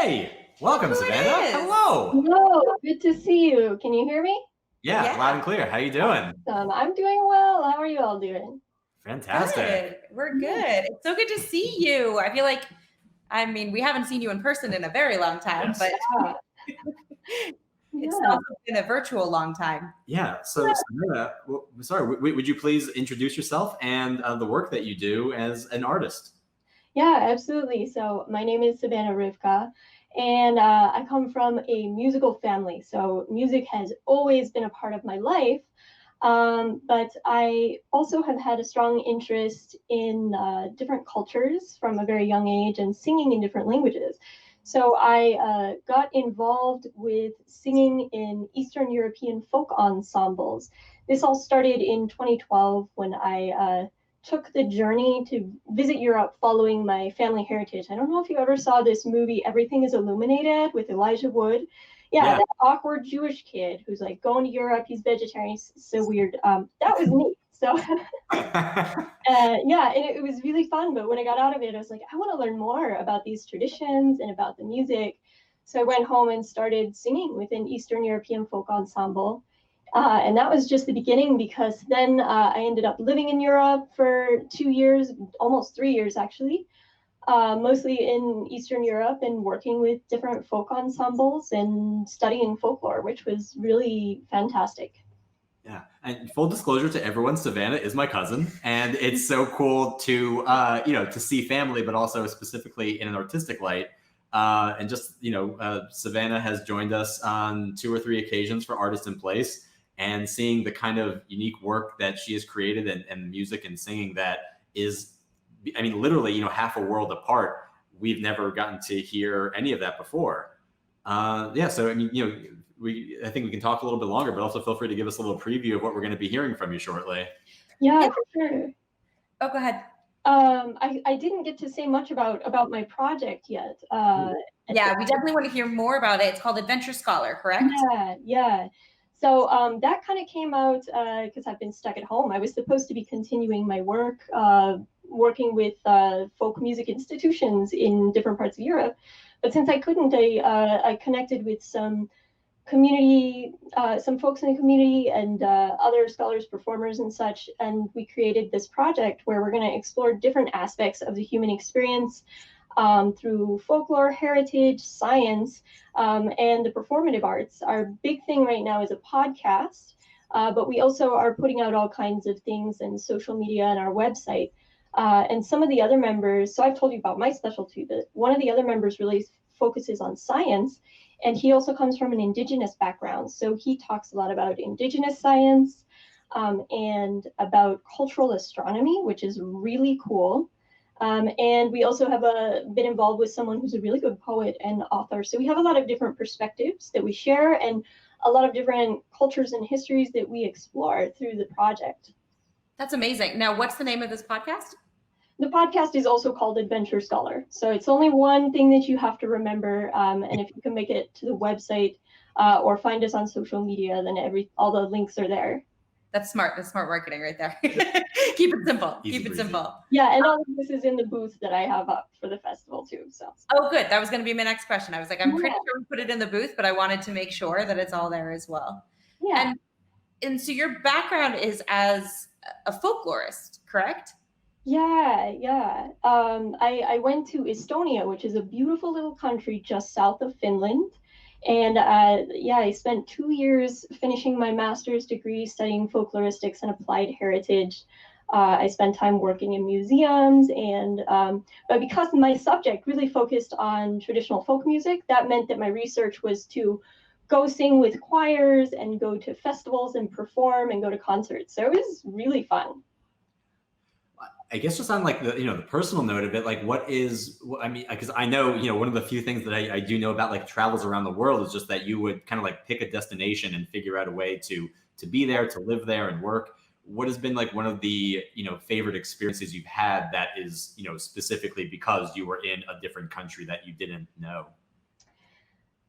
Hey, welcome, Savannah. Hello. Hello, good to see you. Can you hear me? Yeah, loud and clear. How you doing? I'm doing well. How are you all doing? Fantastic. Good. We're good. It's so good to see you. I feel like, we haven't seen you in person in a very long time, but it's also been a virtual long time. Yeah. So, Savannah, would you please introduce yourself and the work that you do as an artist? Yeah, absolutely. So my name is Savannah Rivka, and I come from a musical family. So music has always been a part of my life. But I also have had a strong interest in different cultures from a very young age and singing in different languages. So I got involved with singing in Eastern European folk ensembles. This all started in 2012 when I took the journey to visit Europe following my family heritage. I don't know if you ever saw this movie, Everything is Illuminated, with Elijah Wood. Yeah, that awkward Jewish kid who's like going to Europe, he's vegetarian, he's so weird. That was me. So yeah, it was really fun. But when I got out of it, I was like, I want to learn more about these traditions and about the music. So I went home and started singing with an Eastern European folk ensemble. And that was just the beginning, because then I ended up living in Europe for 2 years, almost 3 years actually, mostly in Eastern Europe, and working with different folk ensembles and studying folklore, which was really fantastic. Yeah, and full disclosure to everyone, Savannah is my cousin, and it's so cool to to see family, but also specifically in an artistic light. And just Savannah has joined us on 2 or 3 occasions for Artist in Place, and seeing the kind of unique work that she has created and music and singing that is, literally half a world apart. We've never gotten to hear any of that before. So I think we can talk a little bit longer, but also feel free to give us a little preview of what we're going to be hearing from you shortly. Yeah, for sure. Oh, go ahead. I didn't get to say much about my project yet. Yeah, we definitely want to hear more about it. It's called Adventure Scholar, correct? Yeah. So that kind of came out because I've been stuck at home. I was supposed to be continuing my work, working with folk music institutions in different parts of Europe. But since I couldn't, I connected with some community, some folks in the community, and other scholars, performers, and such. And we created this project where we're going to explore different aspects of the human experience through folklore, heritage, science, and the performative arts. Our big thing right now is a podcast, but we also are putting out all kinds of things in social media and our website. And some of the other members, so I've told you about my specialty, but one of the other members really focuses on science, and he also comes from an indigenous background. So he talks a lot about indigenous science and about cultural astronomy, which is really cool. And we also have been involved with someone who's a really good poet and author. So we have a lot of different perspectives that we share, and a lot of different cultures and histories that we explore through the project. That's amazing. Now, what's the name of this podcast? The podcast is also called Adventure Scholar. So it's only one thing that you have to remember. And if you can make it to the website or find us on social media, then all the links are there. That's smart. That's smart marketing right there. Keep it simple. Easy Keep it breezy. simple. Yeah, and all of this is in the booth that I have up for the festival too. So. Oh, good. That was going to be my next question. I was like, I'm pretty sure we put it in the booth, but I wanted to make sure that it's all there as well. Yeah. And so your background is as a folklorist, correct? Yeah. I went to Estonia, which is a beautiful little country just south of Finland. And I spent 2 years finishing my master's degree studying folkloristics and applied heritage. I spent time working in museums, but because my subject really focused on traditional folk music, that meant that my research was to go sing with choirs and go to festivals and perform and go to concerts. So it was really fun. I guess just on like the personal note of it, like because I know, one of the few things that I do know about like travels around the world is just that you would kind of like pick a destination and figure out a way to be there, to live there and work. What has been like one of the, favorite experiences you've had that is, specifically because you were in a different country that you didn't know?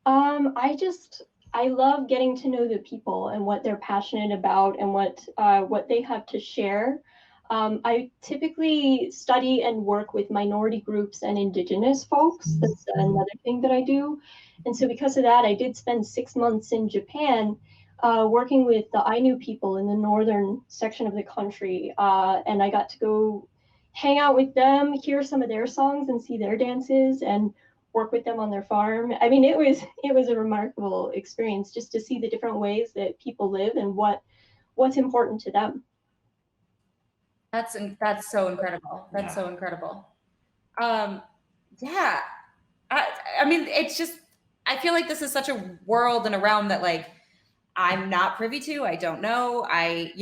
I love getting to know the people and what they're passionate about and what they have to share. I typically study and work with minority groups and indigenous folks. That's another thing that I do. And so because of that, I did spend 6 months in Japan working with the Ainu people in the northern section of the country. And I got to go hang out with them, hear some of their songs and see their dances and work with them on their farm. I mean, it was a remarkable experience just to see the different ways that people live and what's important to them. That's so incredible. That's so incredible. Yeah. I mean, it's just, I feel like this is such a world and a realm that like I'm not privy to. I don't know. I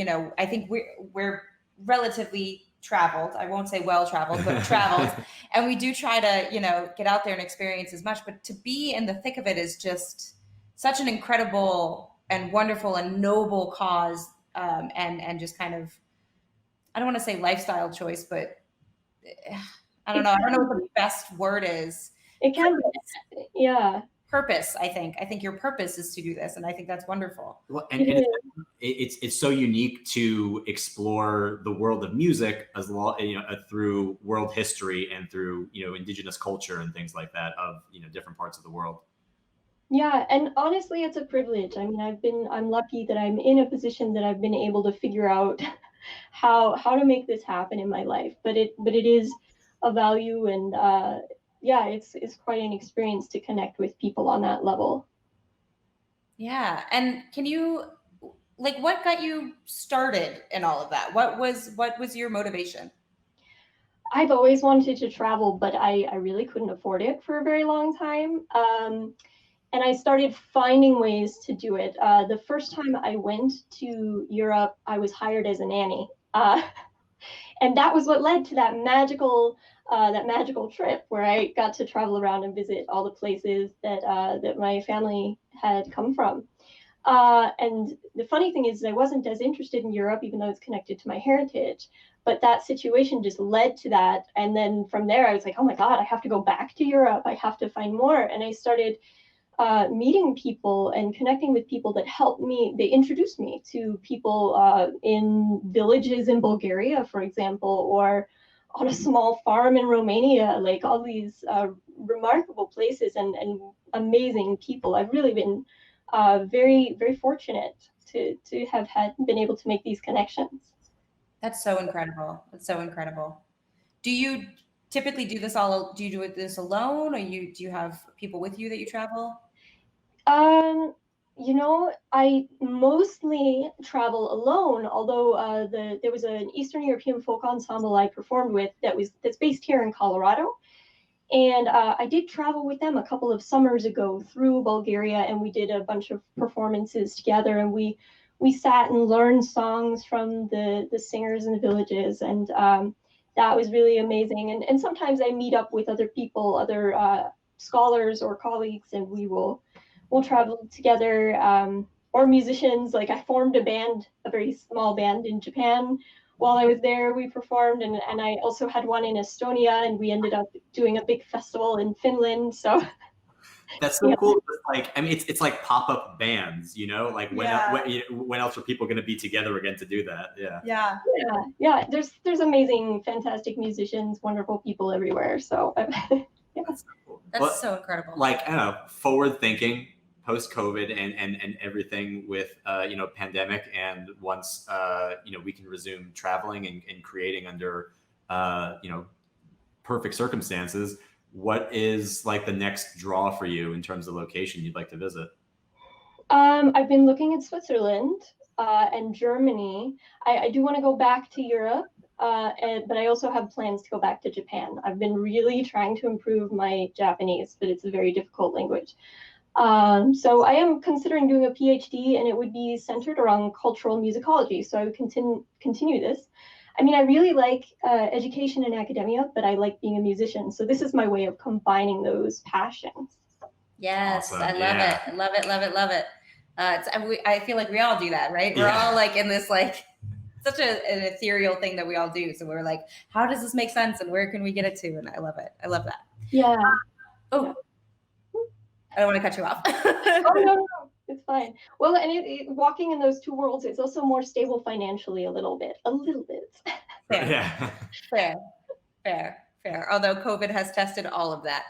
think we're relatively traveled. I won't say well traveled, but traveled. And we do try to, get out there and experience as much, but to be in the thick of it is just such an incredible and wonderful and noble cause. And just kind of, I don't want to say lifestyle choice, but I don't know. I don't know what the best word is. It can be, yeah. Purpose, I think your purpose is to do this, and I think that's wonderful. Well, and it's so unique to explore the world of music as well, through world history and through indigenous culture and things like that of different parts of the world. Yeah, and honestly, it's a privilege. I mean, I'm lucky that I'm in a position that I've been able to figure out how to make this happen in my life. But it is a value, and yeah, it's quite an experience to connect with people on that level. Yeah, and can you, like, what got you started in all of that? What was your motivation? I've always wanted to travel, but I really couldn't afford it for a very long time. And I started finding ways to do it. The first time I went to Europe, I was hired as a nanny. And that was what led to that magical trip where I got to travel around and visit all the places that my family had come from. And the funny thing is I wasn't as interested in Europe, even though it's connected to my heritage. But that situation just led to that. And then from there, I was like, oh my God, I have to go back to Europe. I have to find more. And I started meeting people and connecting with people that helped me. They introduced me to people in villages in Bulgaria, for example, or on a small farm in Romania, like all these remarkable places and amazing people. I've really been very, very fortunate to have been able to make these connections. That's so incredible. That's so incredible. Do you typically do this this alone, or do you have people with you that you travel? I mostly travel alone, although there was an Eastern European folk ensemble I performed with that's based here in Colorado. And I did travel with them a couple of summers ago through Bulgaria, and we did a bunch of performances together, and we sat and learned songs from the singers in the villages, and that was really amazing. And sometimes I meet up with other people, other scholars or colleagues, and we'll travel together, or musicians. Like I formed a very small band in Japan. While I was there, we performed, and I also had one in Estonia, and we ended up doing a big festival in Finland. So that's so cool. Like, I mean, it's like pop-up bands, like when else are people going to be together again to do that? Yeah. There's amazing, fantastic musicians, wonderful people everywhere. So yeah. That's so cool. That's so incredible. Like, I don't know, forward thinking post-COVID and everything with pandemic, and once we can resume traveling and creating under perfect circumstances, what is like the next draw for you in terms of location you'd like to visit? I've been looking at Switzerland and Germany. I do want to go back to Europe, but I also have plans to go back to Japan. I've been really trying to improve my Japanese, but it's a very difficult language. So I am considering doing a PhD, and it would be centered around cultural musicology. So I would continue this. I mean, I really like education and academia, but I like being a musician. So this is my way of combining those passions. Yes, awesome. I love it. I love it, love it, love it. I feel like we all do that, right? We're all like in this like such an ethereal thing that we all do. So we're like, how does this make sense, and where can we get it to? And I love it. I love that. Yeah. I don't want to cut you off. Oh, no, it's fine. Well, and walking in those two worlds, it's also more stable financially a little bit. Fair, Yeah. fair. Although COVID has tested all of that.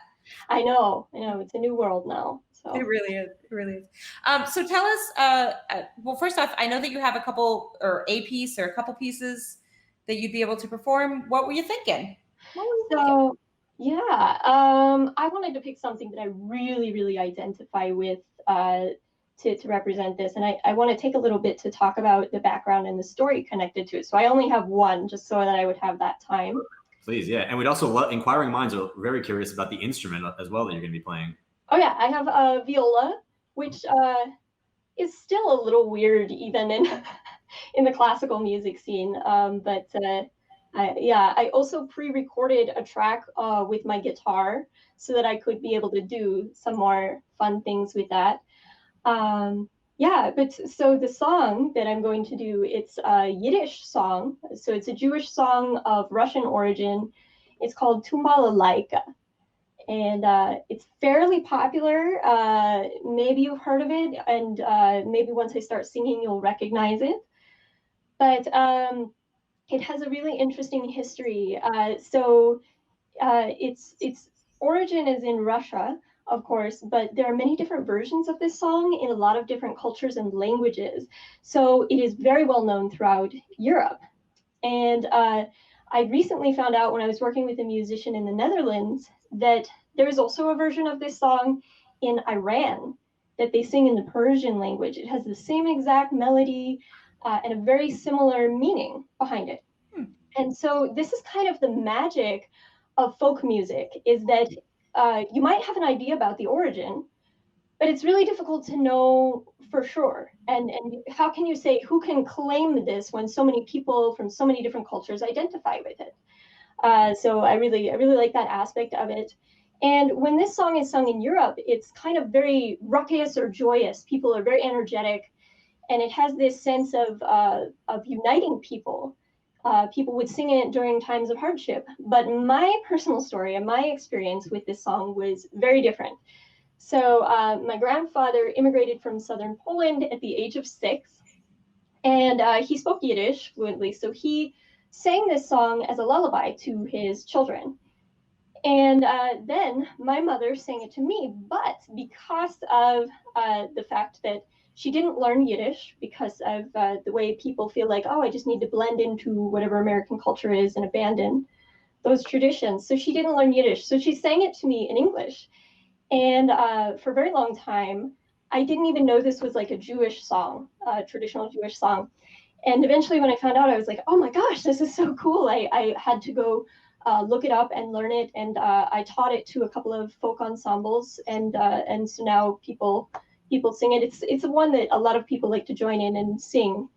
I know. It's a new world now. So It really is. It really is. So tell us. Well, first off, I know that you have a couple, or a piece, or a couple pieces that you'd be able to perform. What were you thinking? So yeah, I wanted to pick something that I really, really identify with to represent this, and I want to take a little bit to talk about the background and the story connected to it. So I only have one, just so that I would have that time. Please, yeah. And we'd also inquiring minds are very curious about the instrument as well that you're going to be playing. Oh yeah, I have a viola, which is still a little weird even in in the classical music scene. But I also pre-recorded a track with my guitar so that I could be able to do some more fun things with that. But so the song that I'm going to do, it's a Yiddish song. So it's a Jewish song of Russian origin. It's called Tumbalalaika. And it's fairly popular. Maybe you've heard of it, and maybe once I start singing, you'll recognize it. But it has a really interesting history. Its origin is in Russia, of course, but there are many different versions of this song in a lot of different cultures and languages. So it is very well known throughout Europe. And I recently found out when I was working with a musician in the Netherlands that there is also a version of this song in Iran that they sing in the Persian language. It has the same exact melody and a very similar meaning behind it. And so this is kind of the magic of folk music, is that you might have an idea about the origin, but it's really difficult to know for sure. And how can you say who can claim this when so many people from so many different cultures identify with it? So I really like that aspect of it. And when this song is sung in Europe, it's kind of very raucous or joyous. People are very energetic, and it has this sense of uniting people. People would sing it during times of hardship. But my personal story and my experience with this song was very different. So my grandfather immigrated from southern Poland at the age of 6, and he spoke Yiddish fluently. So he sang this song as a lullaby to his children. And then my mother sang it to me, but because of the fact that she didn't learn Yiddish, because of the way people feel like, oh, I just need to blend into whatever American culture is and abandon those traditions. So she didn't learn Yiddish. So she sang it to me in English. And for a very long time, I didn't even know this was like a Jewish song, a traditional Jewish song. And eventually when I found out, I was like, oh my gosh, this is so cool. I had to go look it up and learn it. And I taught it to a couple of folk ensembles. And so now people sing it. It's one that a lot of people like to join in and sing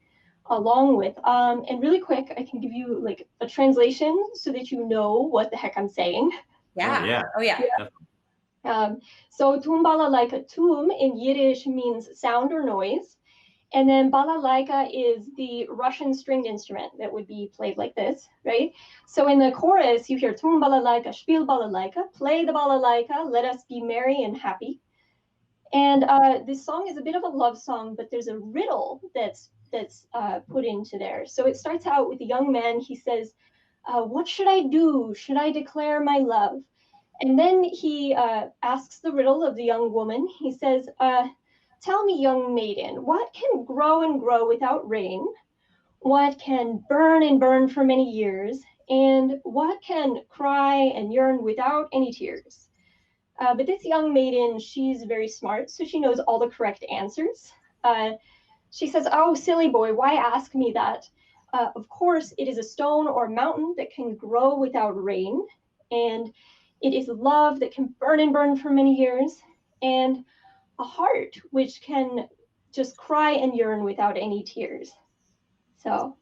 along with. And really quick, I can give you like a translation so that you know what the heck I'm saying. Yeah. Oh yeah. So Tumbalalaika, tum in Yiddish means sound or noise. And then balalaika is the Russian stringed instrument that would be played like this, right? So in the chorus, you hear Tumbalalaika, spiel balalaika, play the balalaika, let us be merry and happy. And this song is a bit of a love song, but there's a riddle that's put into there. So it starts out with a young man. He says, what should I do? Should I declare my love? And then he asks the riddle of the young woman. He says, tell me, young maiden, what can grow and grow without rain? What can burn and burn for many years? And what can cry and yearn without any tears? But this young maiden, she's very smart, so she knows all the correct answers. She says, oh, silly boy, why ask me that? Of course, it is a stone or mountain that can grow without rain. And it is love that can burn and burn for many years. And a heart which can just cry and yearn without any tears. So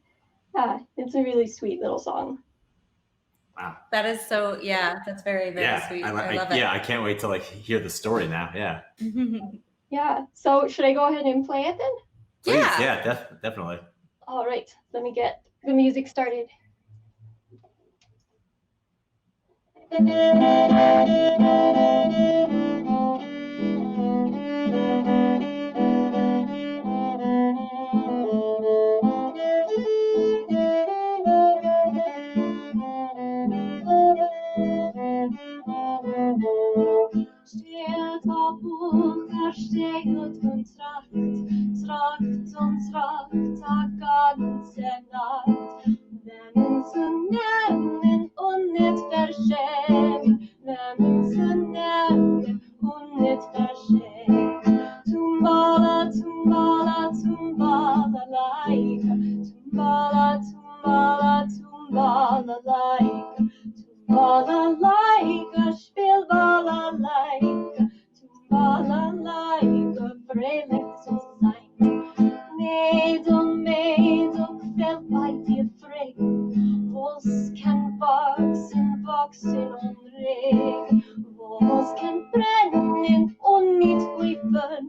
it's a really sweet little song. Wow. That is so, that's very, very sweet. I love it. Yeah, I can't wait to like hear the story now. Yeah. Yeah. So should I go ahead and play it then? Please, yeah, definitely. All right. Let me get the music started. Tumbalalaika, Tumbalalaika, spiel Balalaika, Tumbalalaika, fröhlich zu sein. Mädel, kväll bei dir frei, was kann wachsen und regen, was kann brennen und nicht greifen,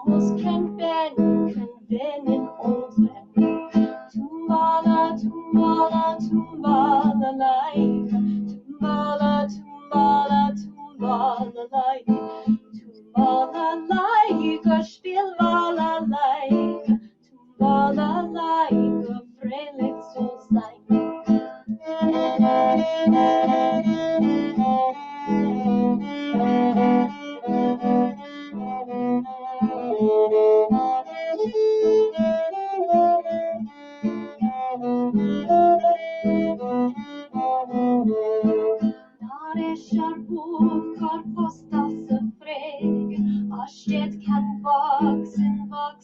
was kann wennen und rennen. Tumbala, tumbala, tumbalalaika, tumbala, tumbala, tumbalalaika, Tumbalalaika, spiel Balalaika, Tumbalalaika, fröhlich zu sein. Stedt kann wachsen und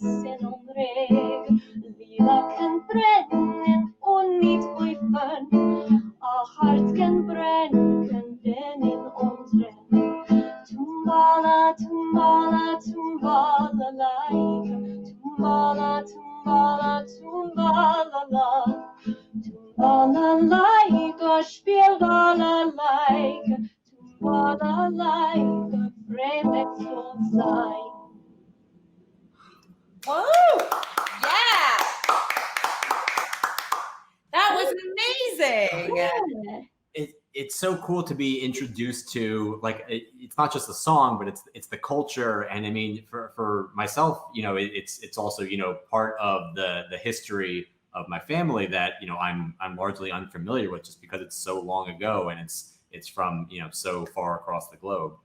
regen, Lila kann brennen und nicht greifen, Hart kann brennen, kann wennen und rennen. Tumbala, tumbala, tumbalalaika, Tumbala, tumbala, tumbalala, Tumbalalaika, spiel Balalaika, Tumbalalaika, fröhlich zu sein. Whoa! Yeah! That was amazing. Yeah. It's so cool to be introduced to, like, it's not just the song, but it's the culture. And I mean, for myself, you know, it's also, you know, part of the history of my family that, you know, I'm largely unfamiliar with, just because it's so long ago and it's from, you know, so far across the globe.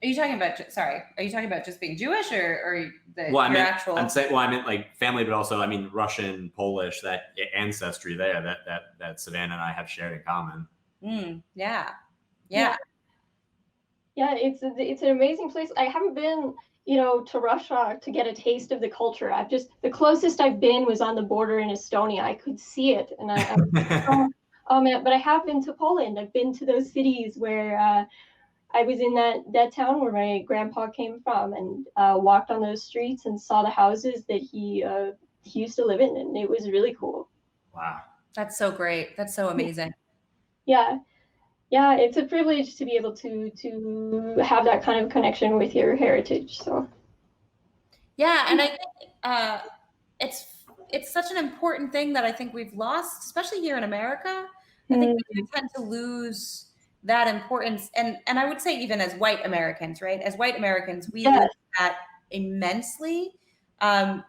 Are you talking about, sorry, are you talking about just being Jewish or Well, I your meant, actual? I'm saying, well, I meant like family, but also, I mean, Russian, Polish, that ancestry there that Savannah and I have shared in common. Yeah. Yeah, it's an amazing place. I haven't been, you know, to Russia to get a taste of the culture. The closest I've been was on the border in Estonia. I could see it, and oh man, but I have been to Poland. I've been to those cities where I was in that town where my grandpa came from, and walked on those streets and saw the houses that he used to live in, and it was really cool. Wow. That's so great. That's so amazing. Yeah, it's a privilege to be able to have that kind of connection with your heritage. So Yeah, and I think it's such an important thing that I think we've lost, especially here in America. I think we do tend to lose that importance, and I would say even as white Americans, right? As white Americans, we lose that immensely. A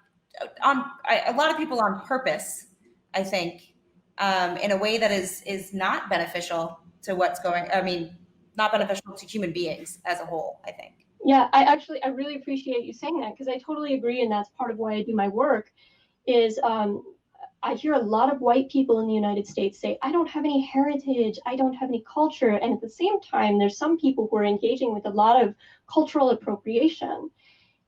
lot of people on purpose, I think, in a way that is not beneficial to what's going. I mean, not beneficial to human beings as a whole, I think. Yeah, I really appreciate you saying that, because I totally agree, and that's part of why I do my work. Is I hear a lot of white people in the United States say, I don't have any heritage, I don't have any culture. And at the same time, there's some people who are engaging with a lot of cultural appropriation.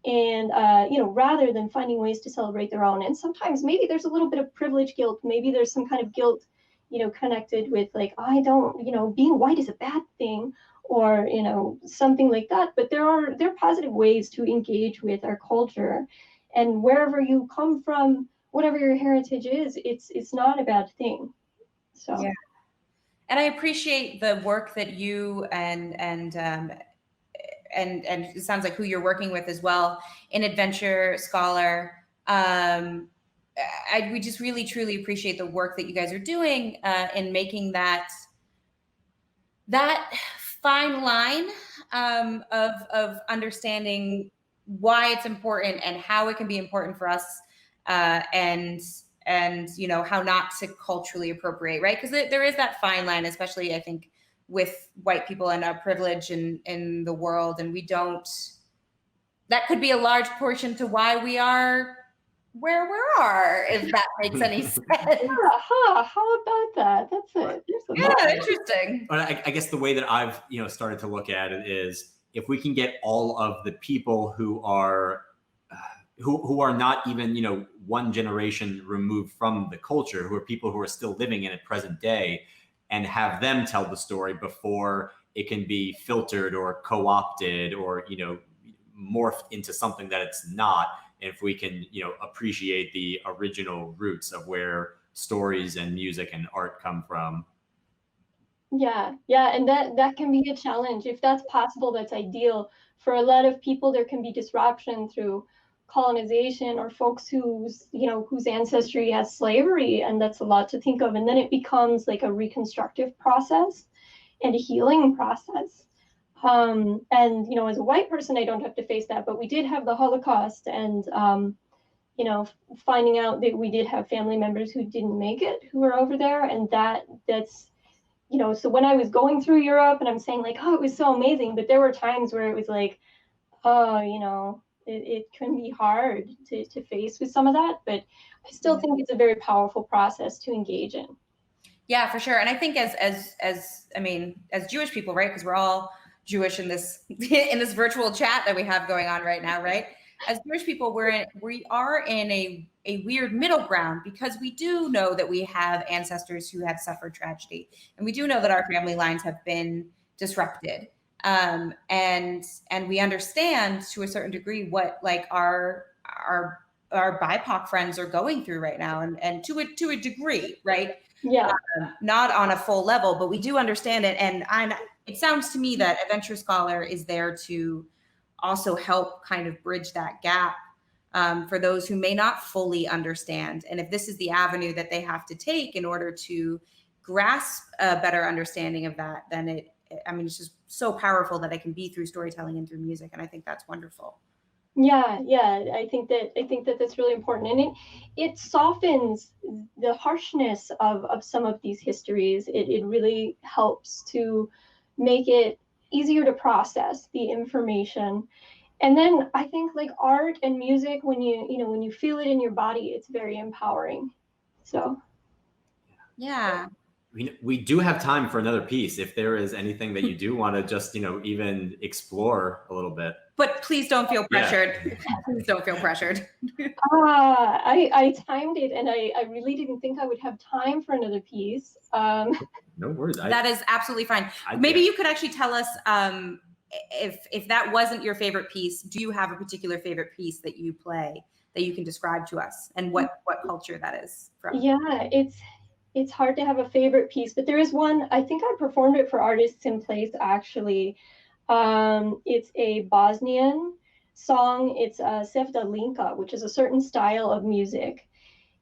And, you know, rather than finding ways to celebrate their own. And sometimes maybe there's a little bit of privilege guilt. Maybe there's some kind of guilt, you know, connected with like, I don't, you know, being white is a bad thing, or, you know, something like that. But there are positive ways to engage with our culture. And wherever you come from, whatever your heritage is, it's not a bad thing. So yeah, and I appreciate the work that you and it sounds like who you're working with as well in Adventure Scholar. We just really truly appreciate the work that you guys are doing in making that fine line of understanding why it's important and how it can be important for us. And you know, how not to culturally appropriate, right? Because there is that fine line, especially I think with white people and our privilege in the world, and that could be a large portion to why we are where we are, if that makes any sense. How about that? That's it. Yeah, interesting. But I guess the way that I've, you know, started to look at it is, if we can get all of the people who are who are not even, you know, one generation removed from the culture, who are people who are still living in it present day, and have them tell the story before it can be filtered or co-opted or, you know, morphed into something that it's not. If we can, you know, appreciate the original roots of where stories and music and art come from. Yeah, and that can be a challenge. If that's possible, that's ideal. For a lot of people, there can be disruption through colonization or folks whose, you know, whose ancestry has slavery, and that's a lot to think of. And then it becomes like a reconstructive process and a healing process. And you know, as a white person, I don't have to face that, but we did have the Holocaust, and you know, finding out that we did have family members who didn't make it, who were over there, and that's, you know, so when I was going through Europe and I'm saying like, oh, it was so amazing, but there were times where it was like, oh, you know, it can be hard to face with some of that, but I still think it's a very powerful process to engage in. Yeah, for sure. And I think as I mean, as Jewish people, right? Because we're all Jewish in this in this virtual chat that we have going on right now, right? As Jewish people, we are in a weird middle ground, because we do know that we have ancestors who have suffered tragedy, and we do know that our family lines have been disrupted, and we understand to a certain degree what like our BIPOC friends are going through right now, and to a degree, right? Yeah. Not on a full level, but we do understand it. And it sounds to me that Adventure Scholar is there to also help kind of bridge that gap for those who may not fully understand. And if this is the avenue that they have to take in order to grasp a better understanding of that, then it's just so powerful that it can be through storytelling and through music. And I think that's wonderful. Yeah, I think that that's really important, and it softens the harshness of some of these histories. It really helps to make it easier to process the information. And then I think like art and music, when you feel it in your body, it's very empowering. So yeah. We do have time for another piece if there is anything that you do want to just, you know, even explore a little bit. But please don't feel pressured. Yeah. Please don't feel pressured. I timed it, and I really didn't think I would have time for another piece. No worries. That is absolutely fine. Maybe you could actually tell us if that wasn't your favorite piece, do you have a particular favorite piece that you play that you can describe to us, and what culture that is from? Yeah, it's hard to have a favorite piece, but there is one. I think I performed it for Artists in Place, actually. It's a Bosnian song. It's Sevdalinka, which is a certain style of music.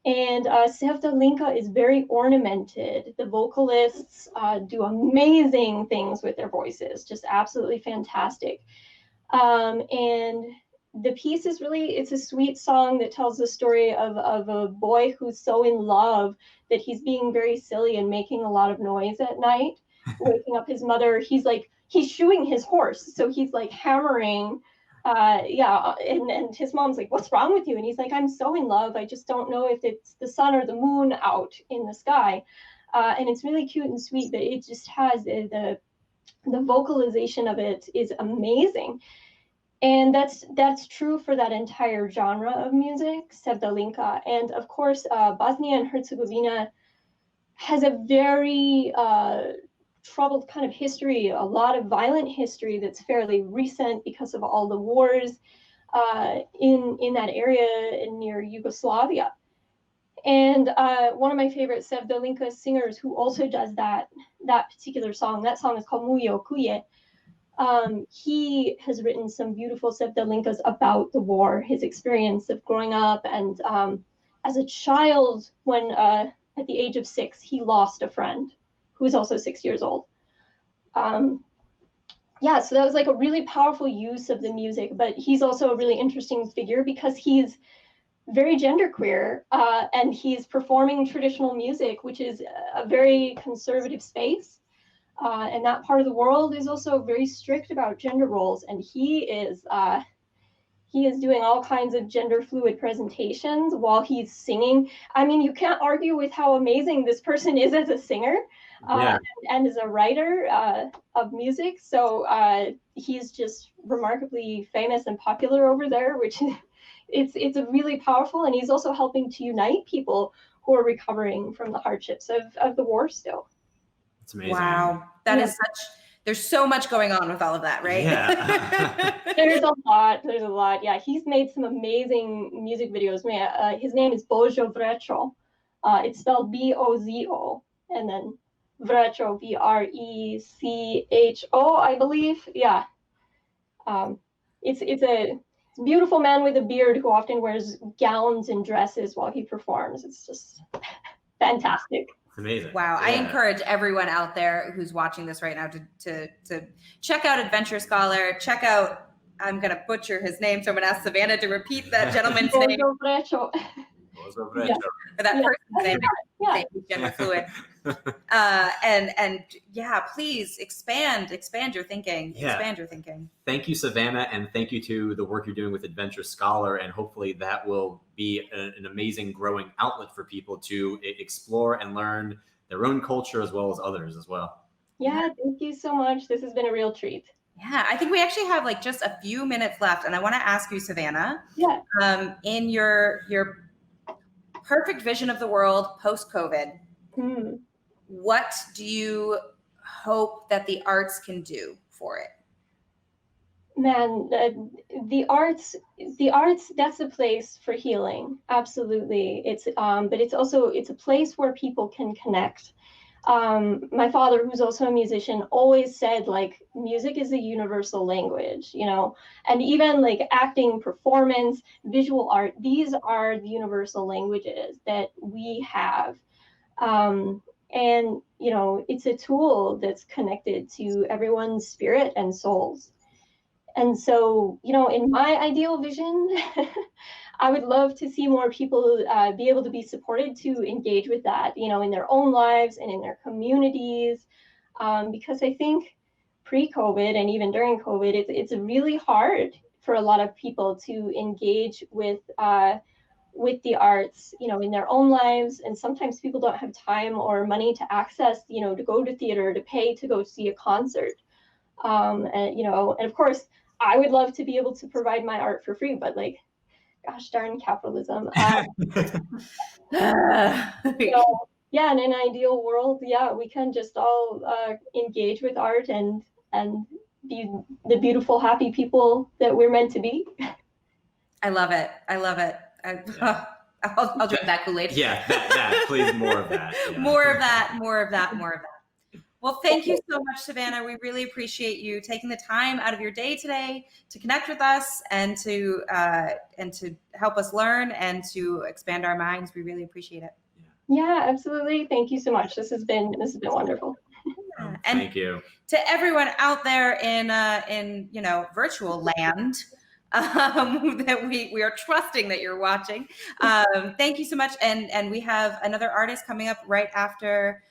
And Sevdalinka is very ornamented. The vocalists do amazing things with their voices, just absolutely fantastic. And the piece is really, it's a sweet song that tells the story of a boy who's so in love that he's being very silly and making a lot of noise at night, waking up his mother. He's shoeing his horse, so he's like hammering. And his mom's like, what's wrong with you? And he's like, I'm so in love. I just don't know if it's the sun or the moon out in the sky. And it's really cute and sweet, but it just has the vocalization of it is amazing. And that's true for that entire genre of music, Sevdalinka. And of course, Bosnia and Herzegovina has a very troubled kind of history, a lot of violent history that's fairly recent because of all the wars in that area near Yugoslavia. And one of my favorite Sevdalinka singers who also does that particular song, that song is called Mujo Kuje. He has written some beautiful Sevdalinkas about the war, his experience of growing up, and as a child, when at the age of 6, he lost a friend who was also 6 years old. So that was like a really powerful use of the music, but he's also a really interesting figure because he's very genderqueer, and he's performing traditional music, which is a very conservative space. And that part of the world is also very strict about gender roles, and he is doing all kinds of gender fluid presentations while he's singing. I mean, you can't argue with how amazing this person is as a singer and as a writer of music. So he's just remarkably famous and popular over there, which it's a really powerful, and he's also helping to unite people who are recovering from the hardships of the war still. It's amazing. Wow, that is such. There's so much going on with all of that, right? Yeah. There's a lot. There's a lot. Yeah, he's made some amazing music videos. His name is Božo Vrecho. It's spelled Bozo, and then Vrecho, Vrecho, I believe. Yeah. It's a beautiful man with a beard who often wears gowns and dresses while he performs. It's just fantastic. It's amazing. Wow. Yeah. I encourage everyone out there who's watching this right now to check out Adventure Scholar. Check out, I'm going to butcher his name, so I'm going to ask Savannah to repeat that gentleman's name. Vrecho. Yeah. Or that person's name. Yeah. Gender fluid. And yeah, please expand your thinking. Yeah. Expand your thinking. Thank you, Savannah, and thank you to the work you're doing with Adventure Scholar, and hopefully that will be an amazing growing outlet for people to explore and learn their own culture as well as others as well. Yeah, thank you so much. This has been a real treat. Yeah, I think we actually have like just a few minutes left, and I want to ask you, Savannah. Yeah. In your perfect vision of the world post-COVID, what do you hope that the arts can do for it? Man, the arts, that's a place for healing. Absolutely. But it's a place where people can connect. My father, who's also a musician, always said, like, music is a universal language, and even like acting, performance, visual art, these are the universal languages that we have. And, it's a tool that's connected to everyone's spirit and souls. And so, in my ideal vision, I would love to see more people be able to be supported to engage with that, in their own lives and in their communities. Because I think pre-COVID and even during COVID, it's really hard for a lot of people to engage with the arts, in their own lives. And sometimes people don't have time or money to access, to go to theater, to pay to go see a concert. And of course, I would love to be able to provide my art for free, but like, gosh darn capitalism. Yeah, in an ideal world, we can just all engage with art and be the beautiful, happy people that we're meant to be. I love it. I'll drink that Kool-Aid. Yeah, that please, more of that. Yeah. More of that. Well, thank you so much, Savannah. We really appreciate you taking the time out of your day today to connect with us and to help us learn and to expand our minds. We really appreciate it. Yeah, absolutely. Thank you so much. This has been wonderful. And thank you to everyone out there in virtual land. That we are trusting that you're watching. Thank you so much. And we have another artist coming up right after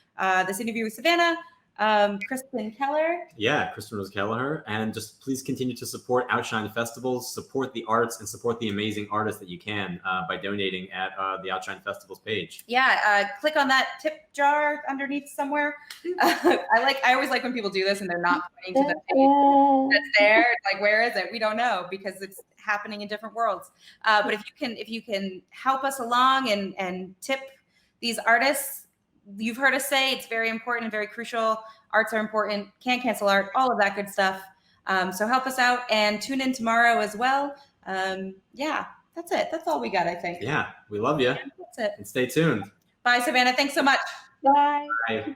this interview with Savannah. Kristen Keller. Yeah, Kristen Rose Kelleher. And just please continue to support Outshine Festivals, support the arts, and support the amazing artists that you can by donating at the Outshine Festivals page. Yeah, click on that tip jar underneath somewhere. I always like when people do this and they're not pointing to the page that's there. Like, where is it? We don't know because it's happening in different worlds. But if you can help us along and tip these artists. You've heard us say it's very important and very crucial. Arts are important. Can't cancel art. All of that good stuff. So help us out and tune in tomorrow as well. Yeah, that's it. That's all we got, I think. Yeah, we love you. That's it. And stay tuned. Bye, Savannah. Thanks so much. Bye. Bye.